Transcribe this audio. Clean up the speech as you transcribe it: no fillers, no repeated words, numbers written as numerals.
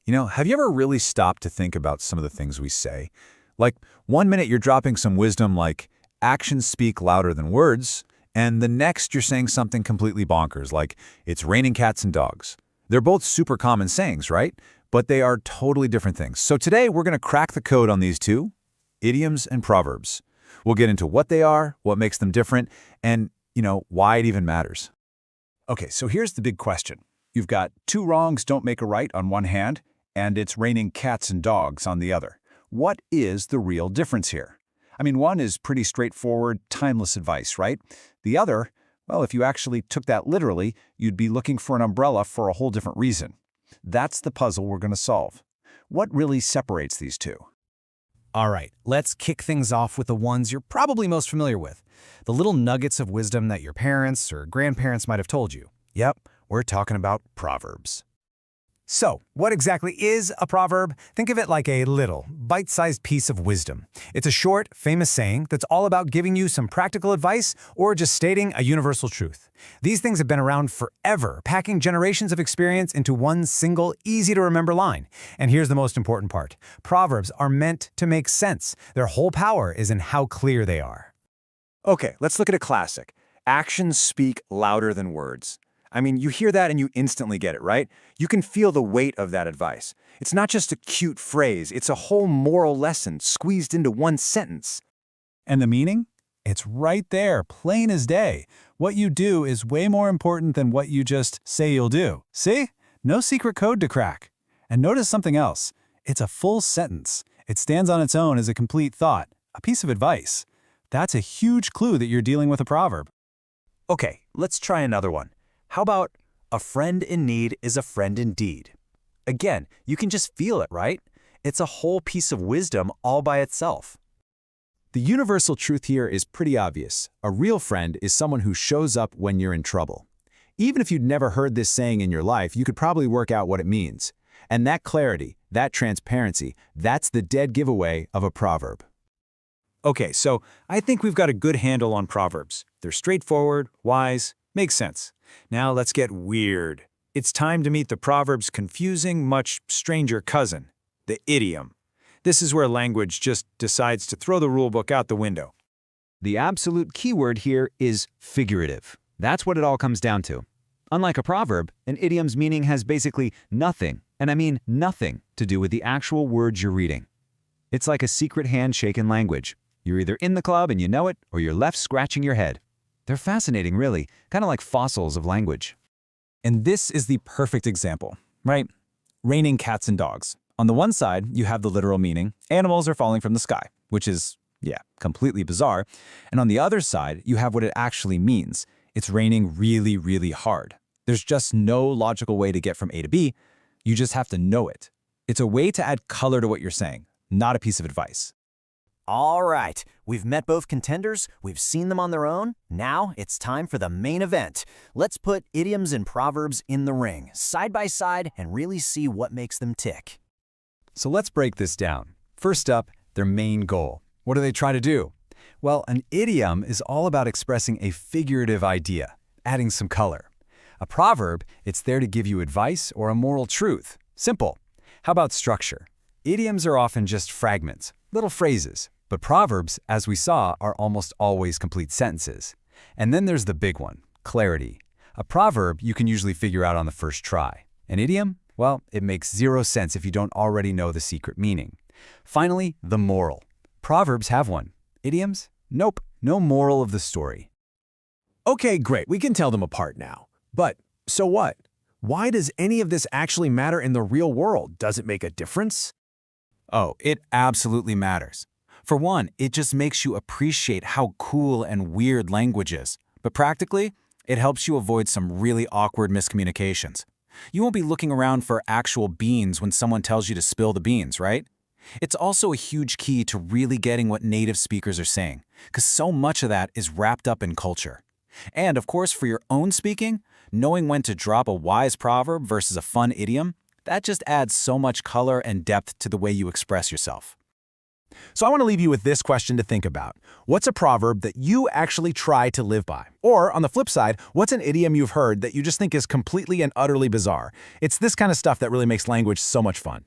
Have you ever really stopped to think about some of the things we say? Like, one minute you're dropping some wisdom like, actions speak louder than words, and the next you're saying something completely bonkers like, it's raining cats and dogs. They're both super common sayings, right? But they are totally different things. So today we're going to crack the code on these two, idioms and proverbs. We'll get into what they are, what makes them different, and, why it even matters. Okay, so here's the big question. You've got two wrongs don't make a right on one hand, and it's raining cats and dogs on the other. What is the real difference here? I mean, one is pretty straightforward, timeless advice, right? The other, well, if you actually took that literally, you'd be looking for an umbrella for a whole different reason. That's the puzzle we're going to solve. What really separates these two? All right, let's kick things off with the ones you're probably most familiar with. The little nuggets of wisdom that your parents or grandparents might have told you. Yep, we're talking about Proverbs. So, what exactly is a proverb? Think of it like a little, bite-sized piece of wisdom. It's a short, famous saying that's all about giving you some practical advice or just stating a universal truth. These things have been around forever, packing generations of experience into one single, easy-to-remember line. And here's the most important part. Proverbs are meant to make sense. Their whole power is in how clear they are. Okay, let's look at a classic. Actions speak louder than words. I mean, you hear that and you instantly get it, right? You can feel the weight of that advice. It's not just a cute phrase, it's a whole moral lesson squeezed into one sentence. And the meaning? It's right there, plain as day. What you do is way more important than what you just say you'll do. See? No secret code to crack. And notice something else. It's a full sentence. It stands on its own as a complete thought, a piece of advice. That's a huge clue that you're dealing with a proverb. Okay, let's try another one. How about, a friend in need is a friend indeed? Again, you can just feel it, right? It's a whole piece of wisdom all by itself. The universal truth here is pretty obvious. A real friend is someone who shows up when you're in trouble. Even if you'd never heard this saying in your life, you could probably work out what it means. And that clarity, that transparency, that's the dead giveaway of a proverb. Okay, so I think we've got a good handle on proverbs. They're straightforward, wise, makes sense. Now let's get weird. It's time to meet the proverb's confusing, much stranger cousin, the idiom. This is where language just decides to throw the rulebook out the window. The absolute keyword here is figurative. That's what it all comes down to. Unlike a proverb, an idiom's meaning has basically nothing, and I mean nothing, to do with the actual words you're reading. It's like a secret handshake in language. You're either in the club and you know it, or you're left scratching your head. They're fascinating, really, kind of like fossils of language. And this is the perfect example, right? Raining cats and dogs. On the one side, you have the literal meaning, animals are falling from the sky, which is, completely bizarre. And on the other side, you have what it actually means. It's raining really, really hard. There's just no logical way to get from A to B. You just have to know it. It's a way to add color to what you're saying, not a piece of advice. All right, we've met both contenders, we've seen them on their own. Now it's time for the main event. Let's put idioms and proverbs in the ring, side by side, and really see what makes them tick. So let's break this down. First up, their main goal. What do they try to do? Well, an idiom is all about expressing a figurative idea, adding some color. A proverb, it's there to give you advice or a moral truth. Simple. How about structure? Idioms are often just fragments, little phrases. But proverbs, as we saw, are almost always complete sentences. And then there's the big one, clarity. A proverb you can usually figure out on the first try. An idiom? Well, it makes zero sense if you don't already know the secret meaning. Finally, the moral. Proverbs have one. Idioms? Nope, no moral of the story. Okay, great, we can tell them apart now. But so what? Why does any of this actually matter in the real world? Does it make a difference? Oh, it absolutely matters. For one, it just makes you appreciate how cool and weird language is. But practically, it helps you avoid some really awkward miscommunications. You won't be looking around for actual beans when someone tells you to spill the beans, right? It's also a huge key to really getting what native speakers are saying, because so much of that is wrapped up in culture. And of course, for your own speaking, knowing when to drop a wise proverb versus a fun idiom, that just adds so much color and depth to the way you express yourself. So I want to leave you with this question to think about. What's a proverb that you actually try to live by? Or, on the flip side, what's an idiom you've heard that you just think is completely and utterly bizarre? It's this kind of stuff that really makes language so much fun.